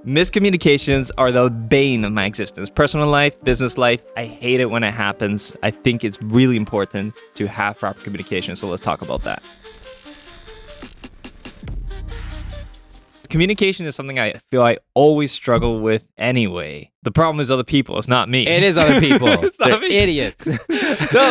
Miscommunications are the bane of my existence. Personal life, business life, I hate it when it happens. I think it's really important to have proper communication, so let's talk about that. Communication is something I feel I always struggle with anyway. The problem is other people. It's not me. It is other people. They're me. idiots. No,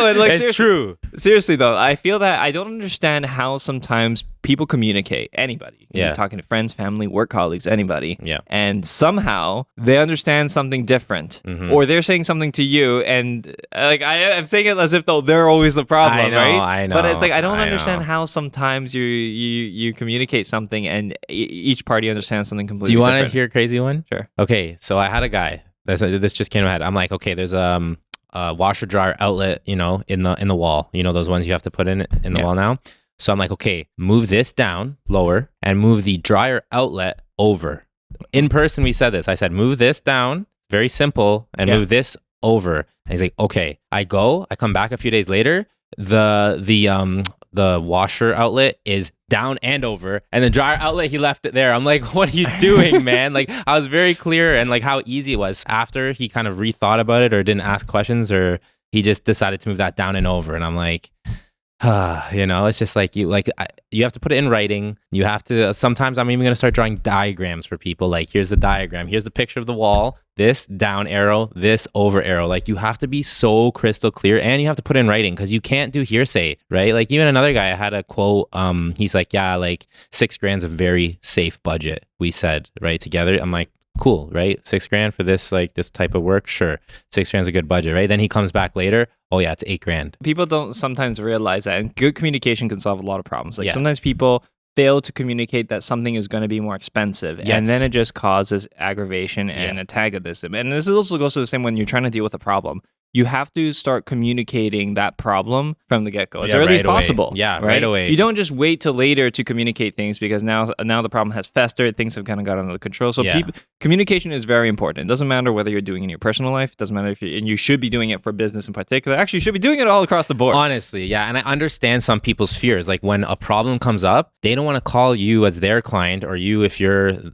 but like It's true. Seriously though, I feel that I don't understand how sometimes people communicate. Anybody. Yeah. You're talking to friends, family, work colleagues, anybody. Yeah. And somehow they understand something different, or they're saying something to you, and like I'm saying it as if though they're always the problem, I know, right? I know, But it's like I don't I understand know. how sometimes you communicate something and each party understands something completely. Do you want to different. hear a crazy one? Sure. Okay, so I had a guy. This just came to my head. I'm like, okay, there's a washer dryer outlet, in the wall. You know those ones you have to put in the Yeah. wall now. So I'm like, okay, move this down lower and move the dryer outlet over. In person, we said this. I said, move this down, very simple, and Yeah. move this over. And he's like, okay. I come back a few days later. The washer outlet is down and over, and the dryer outlet, he left it there. I'm like, what are you doing, man? Like, I was very clear, and like how easy it was after he kind of rethought about it or didn't ask questions, or he just decided to move that down and over. And I'm like, it's just like you have to put it in writing. You have to, sometimes I'm even going to start drawing diagrams for people. Like, here's the diagram. Here's the picture of the wall, this down arrow, this over arrow. Like, you have to be so crystal clear, and you have to put it in writing because you can't do hearsay, right? Like, even another guy, I had a quote. He's like, yeah, like $6,000 is a very safe budget. We said, right, together. I'm like, cool, right? $6,000 for this, like this type of work. Sure. $6,000 is a good budget, right? Then he comes back later. Oh yeah, it's $8,000. People don't sometimes realize that, and good communication can solve a lot of problems. Like Yeah. sometimes people fail to communicate that something is going to be more expensive, Yes. and then it just causes aggravation and antagonism. And this also goes to the same when you're trying to deal with a problem. You have to start communicating that problem from the get-go, as Yeah, early as right away. possible. Yeah, right away. You don't just wait till later to communicate things because now the problem has festered. Things have kind of got under control. So Yeah. communication is very important. It doesn't matter whether you're doing it in your personal life. It doesn't matter and you should be doing it for business in particular. Actually, you should be doing it all across the board. Honestly, yeah. And I understand some people's fears. Like when a problem comes up, they don't want to call you as their client, or you, if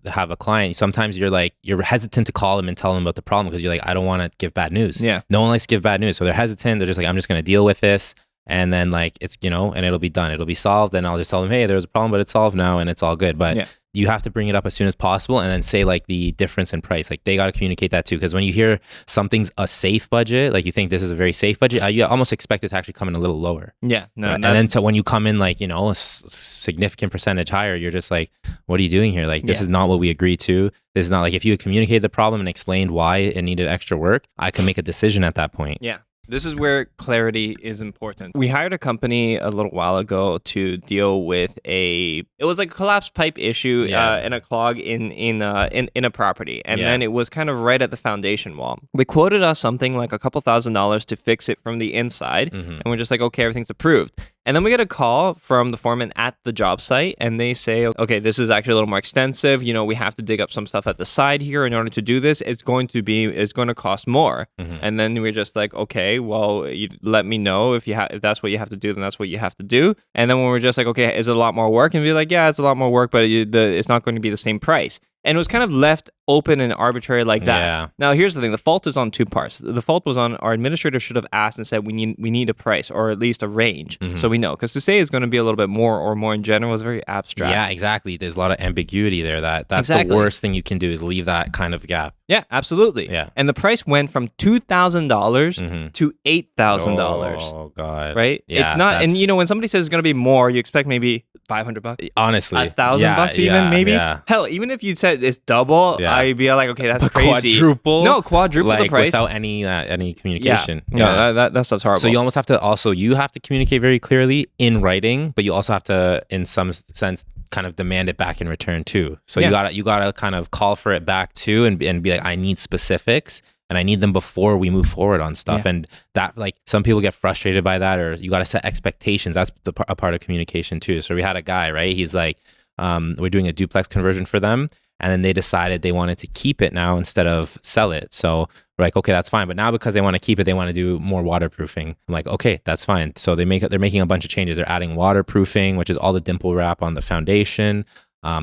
have a client, sometimes you're hesitant to call them and tell them about the problem because you're like, I don't want to give bad news. Yeah. No one likes to give bad news. So they're hesitant. They're just like, I'm just going to deal with this. And then like, it's, and it'll be done. It'll be solved. And I'll just tell them, hey, there was a problem, but it's solved now and it's all good. But Yeah. you have to bring it up as soon as possible and then say like the difference in price. Like they got to communicate that too. Because when you hear something's a safe budget, like you think this is a very safe budget, you almost expect it to actually come in a little lower. Yeah. No, Right? And then so when you come in like, a significant percentage higher, you're just like, what are you doing here? Like, this is not what we agreed to. This is not like, if you had communicated the problem and explained why it needed extra work, I can make a decision at that point. Yeah. This is where clarity is important. We hired a company a little while ago to deal with it was like a collapsed pipe issue and a clog in a property. And then it was kind of right at the foundation wall. They quoted us something like a couple $1,000s to fix it from the inside. And we're just like, okay, everything's approved. And then we get a call from the foreman at the job site, and they say, okay, this is actually a little more extensive. We have to dig up some stuff at the side here in order to do this. It's going to cost more. And then we're just like, okay, well, you let me know if that's what you have to do, then that's what you have to do. And then when we're just like, okay, is it a lot more work? And be like, yeah, it's a lot more work, but it's not going to be the same price. And it was kind of left open and arbitrary like that. Yeah. Now, here's the thing. The fault is on two parts. The fault was on our administrator should have asked and said, we need a price or at least a range. So we know. Because to say it's going to be a little bit more or more in general is very abstract. Yeah, exactly. There's a lot of ambiguity there. That's Exactly. the worst thing you can do is leave that kind of gap. Yeah, absolutely. Yeah. And the price went from $2,000 to $8,000. Oh, God. Right? Yeah, it's not, and that's- when somebody says it's going to be more, you expect maybe $500. Honestly. $1,000 even, maybe? Yeah. Hell, even if you said it's double, Yeah. I'd be like, okay, that's But crazy. quadruple? No, quadruple Like the price. without any communication. Yeah. No, that stuff's horrible. So you almost have to communicate very clearly in writing, but you also have to, in some sense, kind of demand it back in return too. So you gotta kind of call for it back too, and be like, I need specifics. And I need them before we move forward on stuff. Yeah. And that, like, some people get frustrated by that, or you got to set expectations. That's a part of communication too. So we had a guy, right? He's like, we're doing a duplex conversion for them. And then they decided they wanted to keep it now instead of sell it. So we're like, okay, that's fine. But now because they want to keep it, they want to do more waterproofing. I'm like, okay, that's fine. So they're making a bunch of changes. They're adding waterproofing, which is all the dimple wrap on the foundation.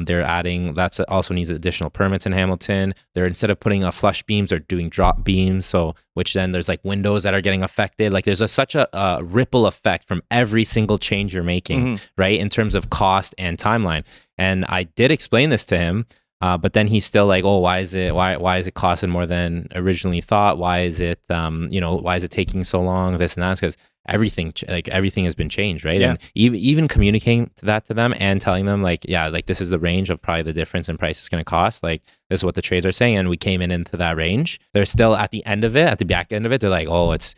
They're adding, that's also needs additional permits in Hamilton. They're, instead of putting a flush beams, they're doing drop beams. So, which then there's like windows that are getting affected. Like there's such a ripple effect from every single change you're making, right? In terms of cost and timeline. And I did explain this to him. But then he's still like, oh, why is it costing more than originally thought? Why is it, why is it taking so long? This and that, because everything has been changed, right? Yeah. And even communicating that to them and telling them like, yeah, like this is the range of probably the difference in price it's going to cost. Like this is what the trades are saying, and we came into that range. They're still at the end of it, at the back end of it. They're like, oh, it's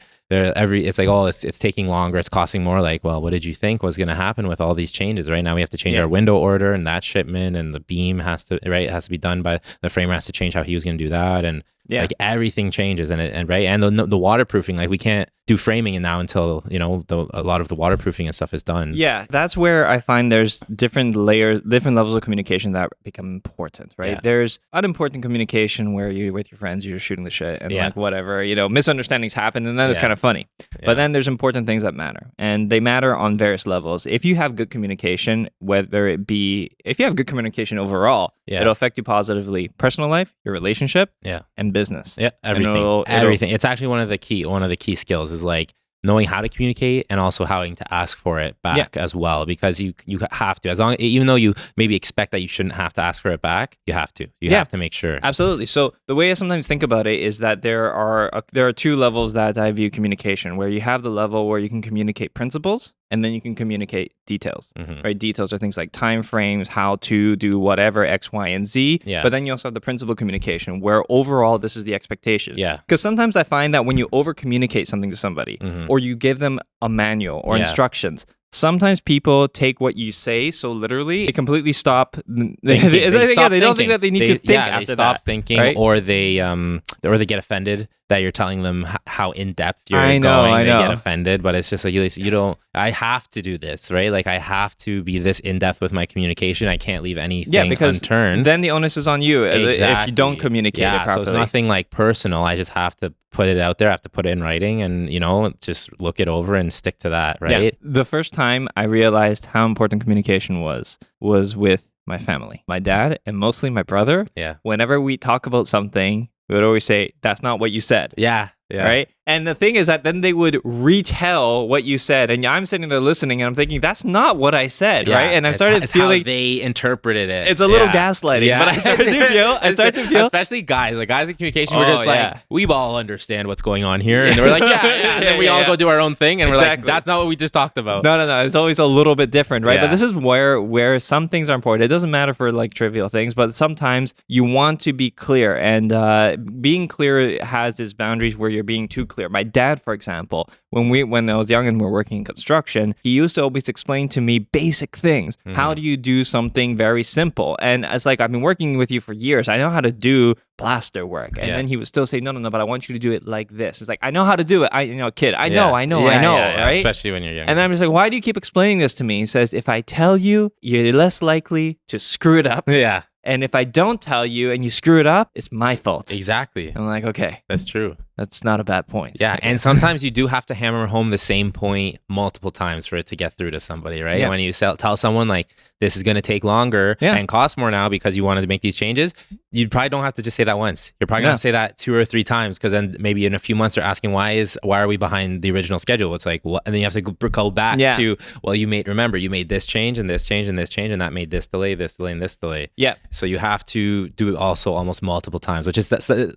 taking longer, it's costing more. Like, well, what did you think was going to happen with all these changes? Right now we have to change our window order and that shipment, and the beam has to be done by the framer, has to change how he was going to do that, and like everything changes, and the waterproofing, like we can't do framing now until a lot of the waterproofing and stuff is done. Yeah, that's where I find there's different layers, different levels of communication that become important, right? Yeah. There's unimportant communication where you're with your friends, you're shooting the shit, and like whatever, misunderstandings happen, and then it's kind of funny. But then there's important things that matter, and they matter on various levels. If you have good communication, if you have good communication overall, it'll affect you positively, personal life, your relationship, and business. Yeah, everything. Everything. It's actually one of the key skills is like knowing how to communicate and also having to ask for it back as well, because you have to, even though you maybe expect that you shouldn't have to ask for it back, you have to make sure. Absolutely. So the way I sometimes think about it is that there are two levels that I view communication, where you have the level where you can communicate principles, and then you can communicate details, right? Details are things like time frames, how to do whatever, X, Y, and Z. Yeah. But then you also have the principle communication, where overall this is the expectation. Yeah. Because sometimes I find that when you over communicate something to somebody, or you give them a manual or instructions, sometimes people take what you say so literally, they completely stop. They don't think that they need to think after they that. Stop thinking, right? or they get offended that you're telling them how in depth you're I know. They get offended, but it's just like you don't. I have to do this, right? Like I have to be this in depth with my communication. I can't leave anything unturned. Then the onus is on you if you don't communicate it properly. So it's nothing like personal. I just have to put it out there. I have to put it in writing, and just look it over and stick to that, right? Yeah. The first time I realized how important communication was with my family, my dad, and mostly my brother. Yeah. Whenever we talk about something, we would always say, "That's not what you said." Yeah. Yeah. Right. And the thing is that then they would retell what you said, and I'm sitting there listening, and I'm thinking, "That's not what I said," right? And I started feeling how they interpreted it. It's a little gaslighting, but I started to feel, especially guys in communication, we're just like, we all understand what's going on here, and we're like, and then we all go do our own thing, and we're like, that's not what we just talked about. No, it's always a little bit different, right? But this is where some things are important. It doesn't matter for like trivial things, but sometimes you want to be clear, and being clear has its boundaries where you're being too clear. My dad, for example, when I was young and we were working in construction, he used to always explain to me basic things. How do you do something very simple? And it's like, I've been working with you for years. I know how to do plaster work. And then he would still say, no, but I want you to do it like this. It's like, I know how to do it. I know, right? Especially when you're young. And then I'm just like, why do you keep explaining this to me? He says, if I tell you, you're less likely to screw it up. Yeah. And if I don't tell you and you screw it up, it's my fault. Exactly. I'm like, okay. That's true. That's not a bad point. Yeah. And sometimes you do have to hammer home the same point multiple times for it to get through to somebody, right? Yeah. When you tell someone like, this is going to take longer and cost more now because you wanted to make these changes, you probably don't have to just say that once. You're probably going to say that 2 or 3 times, because then maybe in a few months they're asking, why are we behind the original schedule? It's like, what? And then you have to go back to, well, you made this change and this change and this change, and that made this delay, and this delay. Yeah. So you have to do it also almost multiple times, which is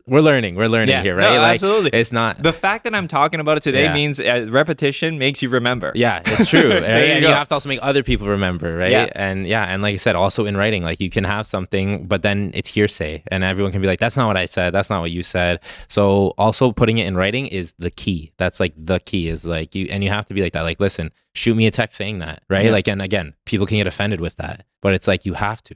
we're learning here, right? No, like, absolutely. It's not the fact that I'm talking about it today means repetition makes you remember. Yeah, it's true. And you have to also make other people remember, right? Yeah. And like I said, also in writing, like you can have something, but then it's hearsay, and everyone can be like, that's not what I said, that's not what you said. So also putting it in writing is the key. That's like the key, is like you have to be like that. Like, listen, shoot me a text saying that, right? Like, and again, people can get offended with that, but it's like, you have to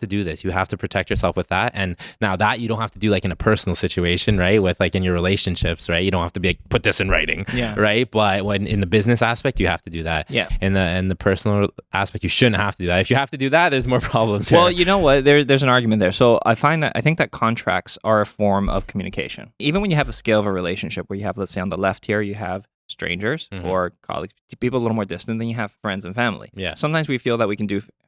do this. You have to protect yourself with that. And now that you don't have to do like in a personal situation, right? With like in your relationships, right? You don't have to be like, put this in writing, right? But when in the business aspect, you have to do that. Yeah. In the personal aspect, you shouldn't have to do that. If you have to do that, there's more problems here. Well, you know what? There's an argument there. So I think that contracts are a form of communication. Even when you have a scale of a relationship where you have, let's say on the left here, you have strangers or colleagues, people a little more distant than you have friends and family. Yeah. Sometimes we feel that we can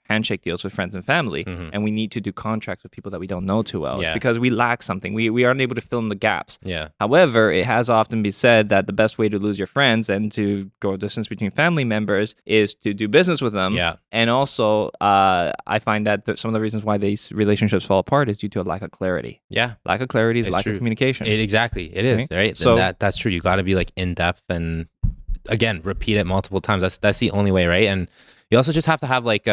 handshake deals with friends and family, and we need to do contracts with people that we don't know too well. It's because we lack something. We aren't able to fill in the gaps. Yeah. However, it has often been said that the best way to lose your friends and to go a distance between family members is to do business with them. Yeah. And also, I find that some of the reasons why these relationships fall apart is due to a lack of clarity. Yeah. Lack of clarity is It's lack true. of communication. Exactly. It is, right? So that's true. You got to be like in depth and again, repeat it multiple times. That's the only way, right? And you also just have to have like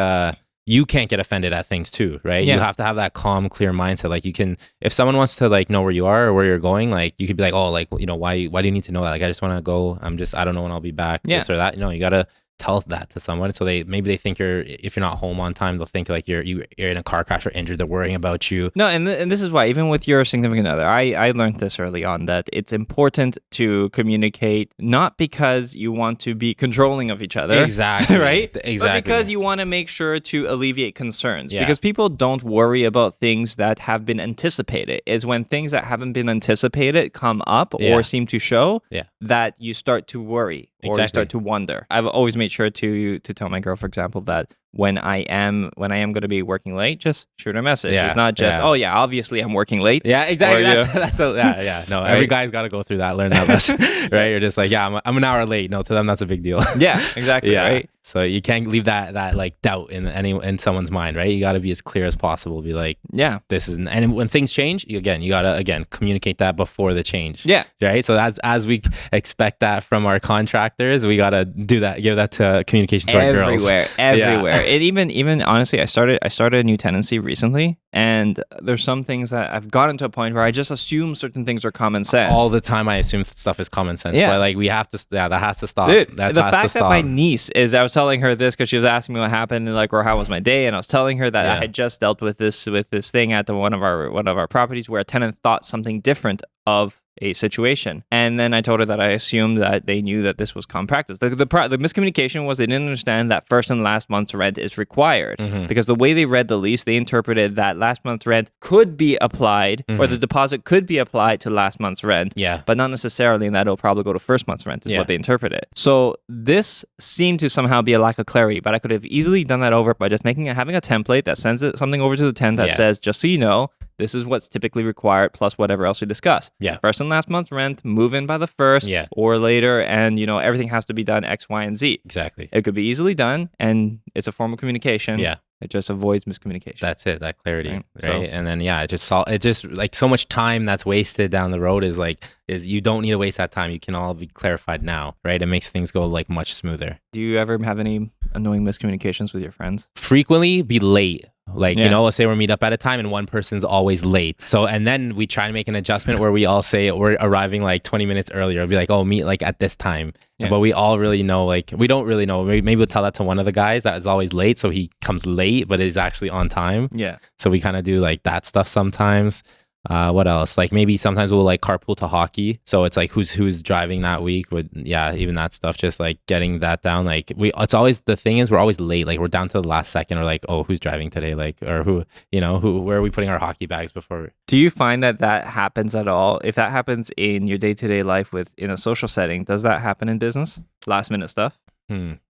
you can't get offended at things too, right? Yeah. You have to have that calm, clear mindset. Like you can, if someone wants to like know where you are or where you're going, like you could be like, oh, like, you know, why do you need to know that? Like, I just want to go. I don't know when I'll be back. Yeah. This or that. You know, you got to tell that to someone. So maybe they think if you're not home on time, they'll think like you're in a car crash or injured. They're worrying about you. No, and this is why, even with your significant other, I learned this early on, that it's important to communicate, not because you want to be controlling of each other. Exactly. Right? Exactly. But because you want to make sure to alleviate concerns. Yeah. Because people don't worry about things that have been anticipated. Is when things that haven't been anticipated come up or seem to show that you start to worry or you start to wonder. I've always made sure to tell my girl, for example, that when I am going to be working late, just shoot her a message. Yeah, it's not just, oh yeah, obviously I'm working late. Yeah, exactly. Or, No, every guy's got to go through that, learn that lesson, right? You're just like, yeah, I'm an hour late. No, to them that's a big deal. Yeah, exactly. Yeah. Right. So you can't leave that like doubt in someone's mind, right? You got to be as clear as possible. Be like, yeah, this is, and when things change, you gotta communicate that before the change. Yeah. Right. So as we expect that from our contractors, we gotta do that. Give that to communication to our girls. Everywhere. It even honestly, I started a new tenancy recently, and there's some things that I've gotten to a point where I just assume certain things are common sense. All the time, I assume stuff is common sense. Yeah. But like we have to. Yeah, that has to stop. Dude, that the has fact to stop. that my niece is, I was telling her this because she was asking me what happened and like, or how was my day, and I was telling her that I had just dealt with this thing at one of our properties where a tenant thought something different of a situation, and then I told her that I assumed that they knew that this was common practice. The miscommunication was they didn't understand that first and last month's rent is required, because the way they read the lease, they interpreted that last month's rent could be applied, or the deposit could be applied to last month's rent, but not necessarily, and that it'll probably go to first month's rent is what they interpreted. So this seemed to somehow be a lack of clarity, but I could have easily done that over by just having a template that sends something over to the tenant that says, just so you know, this is what's typically required plus whatever else we discuss. Yeah. First and last month's rent, move in by the first or later, and everything has to be done X, Y, and Z. Exactly. It could be easily done, and it's a form of communication. Yeah. It just avoids miscommunication. That's it, that clarity, right? So, and then it just like so much time that's wasted down the road is you don't need to waste that time. You can all be clarified now, right? It makes things go like much smoother. Do you ever have any annoying miscommunications with your friends? Frequently be late. Like, let's say we meet up at a time and one person's always late. So, and then we try to make an adjustment where we all say we're arriving like 20 minutes earlier. It'll be like, oh, meet like at this time. Yeah. But we all really know, like, we don't really know. Maybe we'll tell that to one of the guys that is always late. So he comes late, but is actually on time. Yeah. So we kind of do like that stuff sometimes. What else? Like maybe sometimes we'll like carpool to hockey. So it's like who's driving that week with, even that stuff, just like getting that down. Like it's always, the thing is we're always late. Like we're down to the last second or like, oh, who's driving today? Like, or where are we putting our hockey bags before? Do you find that happens at all? If that happens in your day-to-day life in a social setting, does that happen in business? Last minute stuff?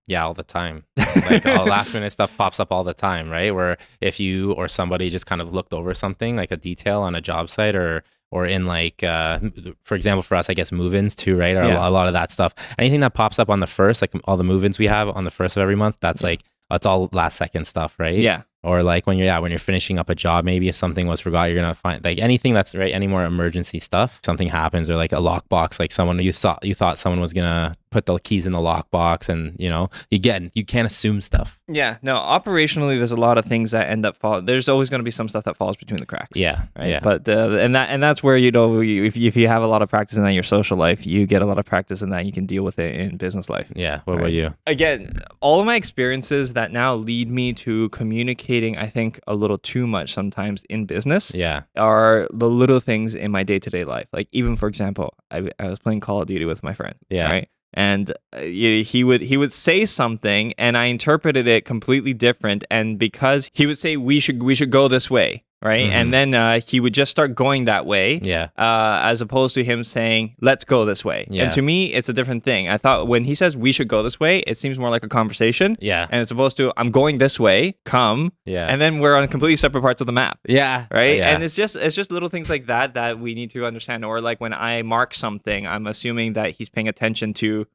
Yeah, all the time. Like all last minute stuff pops up all the time, right? Where if you or somebody just kind of looked over something like a detail on a job site or in like, for example, for us, I guess move-ins too, right? Or a lot of that stuff. Anything that pops up on the first, like all the move-ins we have on the first of every month, that's like, it's all last second stuff, right? Yeah. Or like when you're finishing up a job, maybe if something was forgot, you're gonna find like anything that's right, any more emergency stuff. Something happens, or like a lockbox, like someone you thought someone was gonna put the keys in the lockbox, and you can't assume stuff. Yeah, no. Operationally, there's a lot of things that end up falling. There's always going to be some stuff that falls between the cracks. Yeah, right. Yeah. But and that's where if you have a lot of practice in that in your social life, you get a lot of practice in that. You can deal with it in business life. Yeah. What about you? Again, all of my experiences that now lead me to communicating, I think, a little too much sometimes in business. Yeah. Are the little things in my day-to-day life. Like even for example, I was playing Call of Duty with my friend. Yeah. Right. And he would say something, and I interpreted it completely different. And because he would say we should go this way, right? And then he would just start going that way, Yeah. as opposed to him saying, let's go this way. Yeah. And to me, it's a different thing. I thought when he says we should go this way, it seems more like a conversation. Yeah. And it's supposed to, I'm going this way, come. Yeah. And then we're on completely separate parts of the map. Yeah. Right. Yeah. And it's just little things like that we need to understand. Or like when I mark something, I'm assuming that he's paying attention to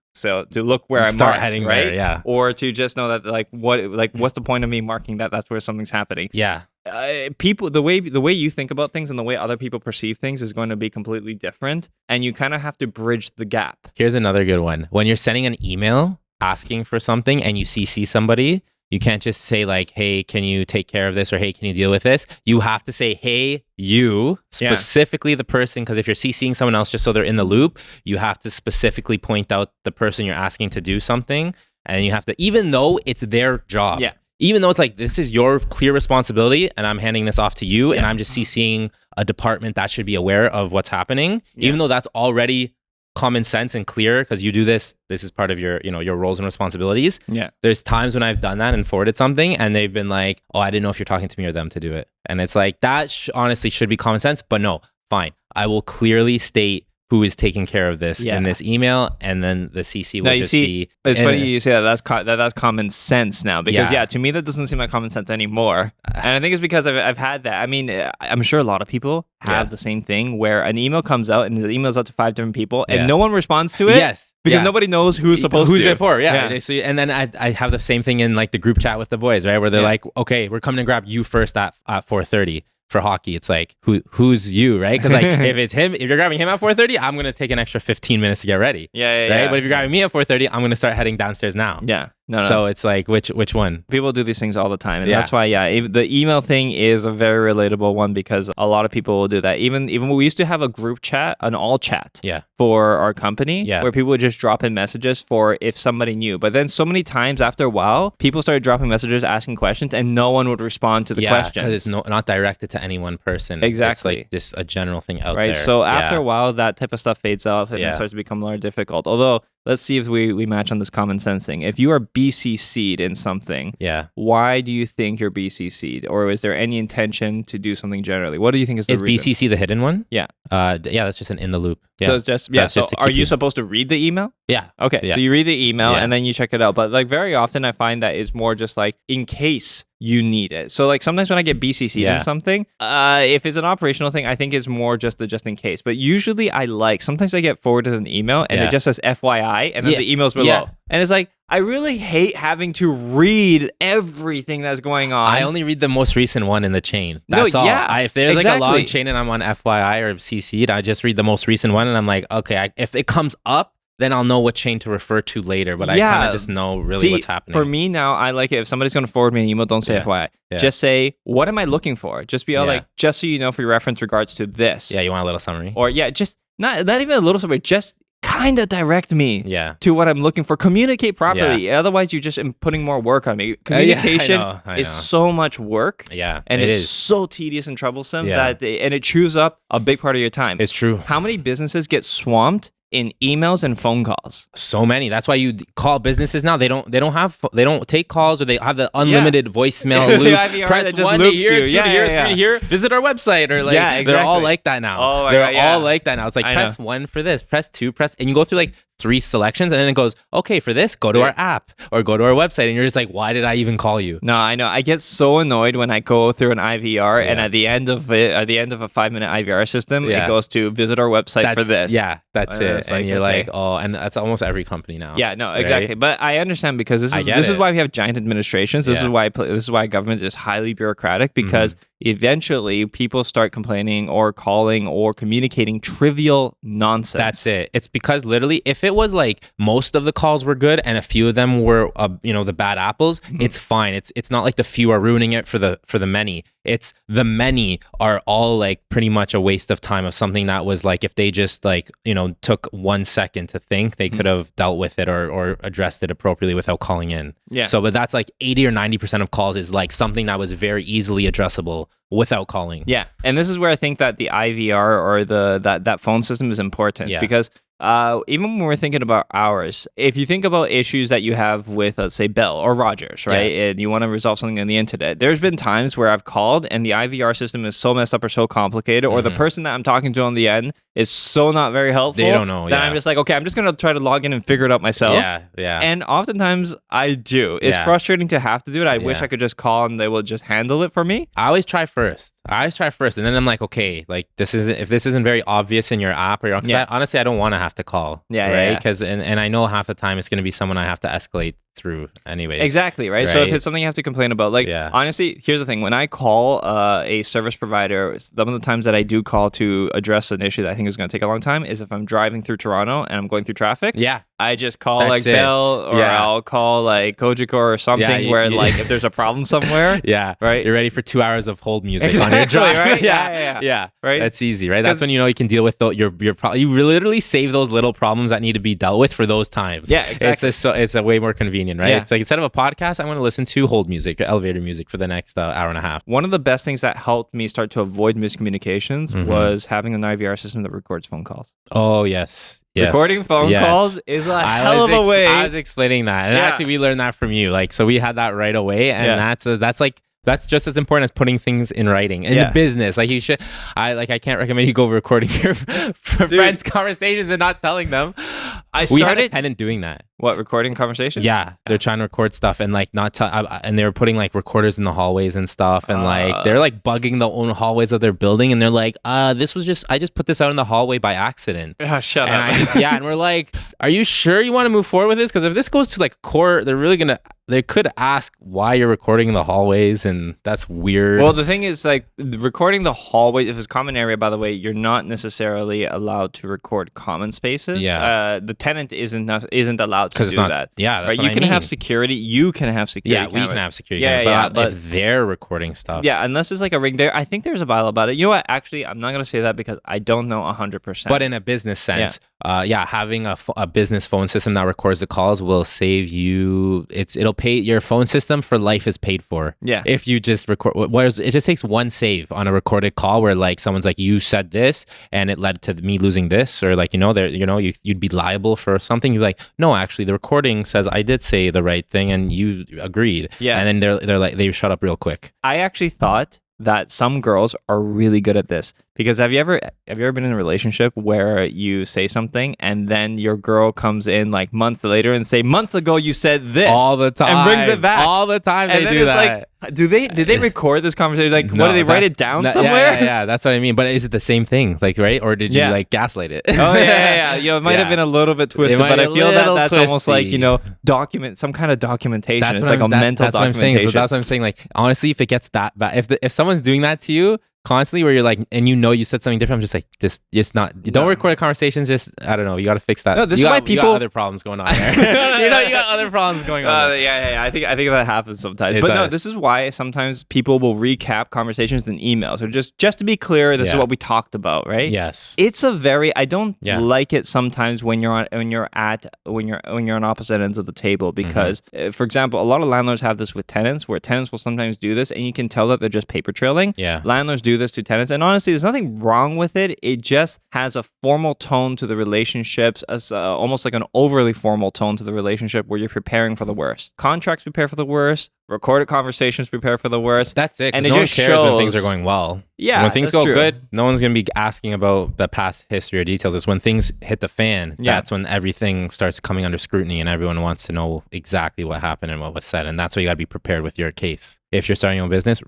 look where I'm Start marked, heading right? there, yeah. Or to just know that what's the point of me marking that? That's where something's happening. Yeah. People, the way you think about things and the way other people perceive things is going to be completely different, and you kind of have to bridge the gap. Here's another good one. When you're sending an email asking for something and you CC somebody, you can't just say like, hey, can you take care of this? Or hey, can you deal with this? You have to say, hey, you, specifically the person, because if you're CCing someone else just so they're in the loop, you have to specifically point out the person you're asking to do something. And you have to, even though it's their job. Yeah. Even though it's like, this is your clear responsibility and I'm handing this off to you and I'm just CCing a department that should be aware of what's happening, even though that's already common sense and clear because you do this is part of your, your roles and responsibilities. Yeah. There's times when I've done that and forwarded something and they've been like, oh, I didn't know if you're talking to me or them to do it. And it's like, that honestly should be common sense, but no, fine. I will clearly state who is taking care of this in this email, and then the CC will be. It's funny you say that. That's common sense now, because to me that doesn't seem like common sense anymore. And I think it's because I've had that. I mean, I'm sure a lot of people have the same thing where an email comes out and the email's out to 5 different people and no one responds to it. Yes. Because nobody knows who's supposed to. Who's it for? Yeah. So, and then I have the same thing in like the group chat with the boys, right? Where they're like, okay, we're coming to grab you first at 4:30. For hockey, it's like who's you, right? Because like if it's him, if you're grabbing him at 4:30, I'm gonna take an extra 15 minutes to get ready. Right. But if you're grabbing me at 4:30, I'm gonna start heading downstairs now. Yeah. No. So it's like which one? People do these things all the time, and that's why the email thing is a very relatable one because a lot of people will do that. Even we used to have a group chat, an all chat, for our company, where people would just drop in messages for if somebody knew. But then so many times after a while, people started dropping messages asking questions, and no one would respond to the questions because it's not directed to any one person. Exactly, it's like just a general thing out there. Right. So after a while, that type of stuff fades off, and it starts to become more difficult. Although, let's see if we match on this common sense thing. If you are BCC'd in something, why do you think you're BCC'd? Or is there any intention to do something generally? What do you think is the reason? Is BCC the hidden one? Yeah. That's just an in the loop. Yeah. So it's just, so are you supposed to read the email? Yeah. Okay. So you read the email and then you check it out. But like very often I find that it's more just like in case you need it. So like sometimes when I get BCC'd in something, if it's an operational thing, I think it's more just the just in case. But usually sometimes I get forwarded an email and it just says FYI and then the email's below. Yeah. And it's like, I really hate having to read everything that's going on. I only read the most recent one in the chain. That's all. If there's like a long chain and I'm on FYI or CC'd, I just read the most recent one and I'm like, okay, if it comes up, then I'll know what chain to refer to later. But I kind of just know really what's happening. For me now, I like it. If somebody's going to forward me an email, don't say FYI. Yeah. Just say, what am I looking for? Just be all like, just so you know for your reference regards to this. Yeah, you want a little summary? Or just not even a little summary, just kind of direct me to what I'm looking for. Communicate properly. Otherwise, you're just putting more work on me. Communication is so much work. Yeah, and it's so tedious and troublesome and it chews up a big part of your time. It's true. How many businesses get swamped in emails and phone calls? So many. That's why you call businesses now. They don't take calls, or they have the unlimited voicemail loop. Press 1 to here, 2 to here, 3 to here. Visit our website, or like they're all like that now. All like that now. It's like press 1 for this, press 2, and you go through like 3 selections, and then it goes, okay, for this, go to our app or go to our website, and you're just like, why did I even call you? No, I know. I get so annoyed when I go through an IVR, and at the end of a 5-minute IVR system, it goes to visit our website for this. Yeah, that's it. And you're like, oh, and that's almost every company now. Yeah, no, exactly. Right? But I understand because this is why we have giant administrations. This is why government is highly bureaucratic, because eventually people start complaining or calling or communicating trivial nonsense. That's it. It's because literally, if it was like most of the calls were good and a few of them were the bad apples, it's fine. It's not like the few are ruining it for the many. It's the many are all like pretty much a waste of time of something that was like, if they just like, took 1 second to think, they could have dealt with it or addressed it appropriately without calling in. Yeah. So, but that's like 80 or 90% of calls is like something that was very easily addressable without calling. Yeah. And this is where I think that the IVR or that phone system is important because even when we're thinking about hours, if you think about issues that you have with, let's say, Bell or Rogers, right? And you want to resolve something on the internet, there's been times where I've called and the IVR system is so messed up or so complicated, or the person that I'm talking to on the end is so not very helpful. They don't know. That I'm just like, okay, I'm just gonna try to log in and figure it out myself. Yeah. And oftentimes I do. It's frustrating to have to do it. I wish I could just call and they will just handle it for me. I always try first, and then I'm like, okay, like if this isn't very obvious in your app or your, honestly, I don't want to have to call. Right? Because and I know half the time it's gonna be someone I have to escalate through anyways. Exactly, right? So if it's something you have to complain about, like honestly, here's the thing: when I call a service provider, some of the times that I do call to address an issue that I think is going to take a long time is if I'm driving through Toronto and I'm going through traffic. I just call like Bell, or I'll call like Kojiko or something where like if there's a problem somewhere, right, you're ready for 2 hours of hold music on your drive, right? Right. That's easy, right? That's when you know you can deal with your you literally save those little problems that need to be dealt with for those times. Yeah, exactly. It's a way more convenient, right? It's like instead of a podcast, I'm going to listen to hold music, elevator music for the next hour and a half. One of the best things that helped me start to avoid miscommunications was having an IVR system that records phone calls. Oh yes. Recording phone calls is a hell of a way. I was explaining that, and actually we learned that from you. Like, so we had that right away, and that's just as important as putting things in writing in the business. Like you should, I can't recommend you go recording your friends' conversations and not telling them. We had a tenant doing that. What, recording conversations? Yeah, they're trying to record stuff and like not tell, and they were putting like recorders in the hallways and stuff, and like they're like bugging the own hallways of their building, and they're like, I just put this out in the hallway by accident. Shut and up. And we're like, are you sure you want to move forward with this? Because if this goes to like court, they could ask why you're recording in the hallways, and that's weird. Well, the thing is, like, recording the hallway, if it's common area, by the way, you're not necessarily allowed to record common spaces. The tenant isn't allowed to do that. Yeah, that's right. You can have security. You can have security. Yeah, we can have security. But if they're recording stuff. Yeah, unless there's like a ring there. I think there's a bylaw about it. You know what? Actually, I'm not going to say that because I don't know 100%. But in a business sense, having a business phone system that records the calls will save you. It'll pay your phone system for life is paid for. Yeah. If you just record, whereas it just takes one save on a recorded call where like someone's like, you said this and it led to me losing this, or like, you'd be liable for something. You're like, no, actually the recording says I did say the right thing and you agreed. Yeah. And then they're like, they shut up real quick. I actually thought that some girls are really good at this. Because have you ever been in a relationship where you say something and then your girl comes in like months later and say, months ago you said this all the time and brings it back all the time? And they do that. Like, did they record this conversation? Like, no, what, do they write it down somewhere? Yeah, that's what I mean. But is it the same thing? Like, right? Or did you like gaslight it? Oh yeah. It might have been a little bit twisted, but I feel that's almost like some kind of documentation. It's like a mental documentation. So that's what I'm saying. Like, honestly, if it gets that bad, if someone's doing that to you constantly, where you're like, and you said something different, I'm just like, just not. Don't record conversations. Just, I don't know. You got to fix that. No, this is why people. You got other problems going on there. You got other problems going on. Yeah. I think that happens sometimes. No, this is why sometimes people will recap conversations in emails, or just to be clear, this is what we talked about, right? Yes. It's a very. I don't like it sometimes when you're on opposite ends of the table, because, for example, a lot of landlords have this with tenants, where tenants will sometimes do this, and you can tell that they're just paper trailing. Yeah. Landlords do this to tenants, and honestly there's nothing wrong with it. It just has a formal tone to the relationships, as almost like an overly formal tone to the relationship, where you're preparing for the worst. Contracts prepare for the worst, recorded conversations prepare for the worst. That's it. And it no just one cares when things are going well. Yeah, when things go good, no one's gonna be asking about the past history or details. It's when things hit the fan, that's when everything starts coming under scrutiny and everyone wants to know exactly what happened and what was said. And that's why you gotta be prepared with your case. If you're starting your own business,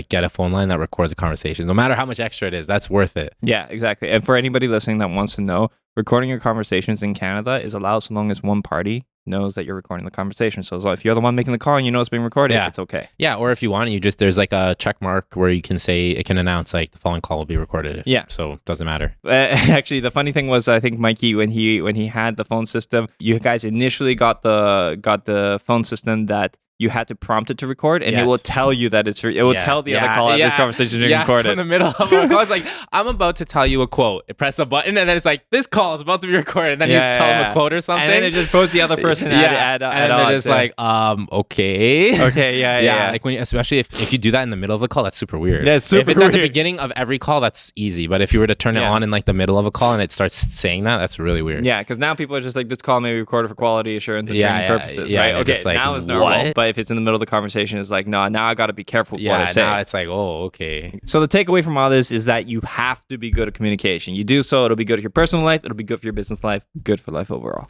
get a phone line that records the conversations. No matter how much extra it is, that's worth it. Yeah, exactly. And for anybody listening that wants to know, recording your conversations in Canada is allowed so long as one party knows that you're recording the conversation. So if you're the one making the call and you know it's being recorded, it's okay. Yeah, or if you want, there's like a check mark where you can say, it can announce like the following call will be recorded. Yeah. So it doesn't matter. Actually, the funny thing was, I think Mikey, when he had the phone system, you guys initially got the phone system that you had to prompt it to record, and it will Yes. tell you that it will tell the other caller this conversation is being recorded. in the middle of a call, it's like, I'm about to tell you a quote. Press a button, and then it's like, this call is about to be recorded. And then you tell them a quote or something. And then it just posts the other person and then they're just like, okay. Okay, yeah. Like when especially if you do that in the middle of a call, that's super weird. Yeah, it's super If it's at the weird. beginning of every call, that's easy. But if you were to turn it on in like the middle of a call and it starts saying that, that's really weird. Yeah, because now people are just like, this call may be recorded for quality assurance and training purposes, yeah, right? they're Okay, just like, now it's normal. what? But if it's in the middle of the conversation, it's like, no, now I got to be careful with what I say. Now it's like, oh, okay. So the takeaway from all this is that you have to be good at communication. You do so, it'll be good for your personal life, it'll be good for your business life, good for life overall.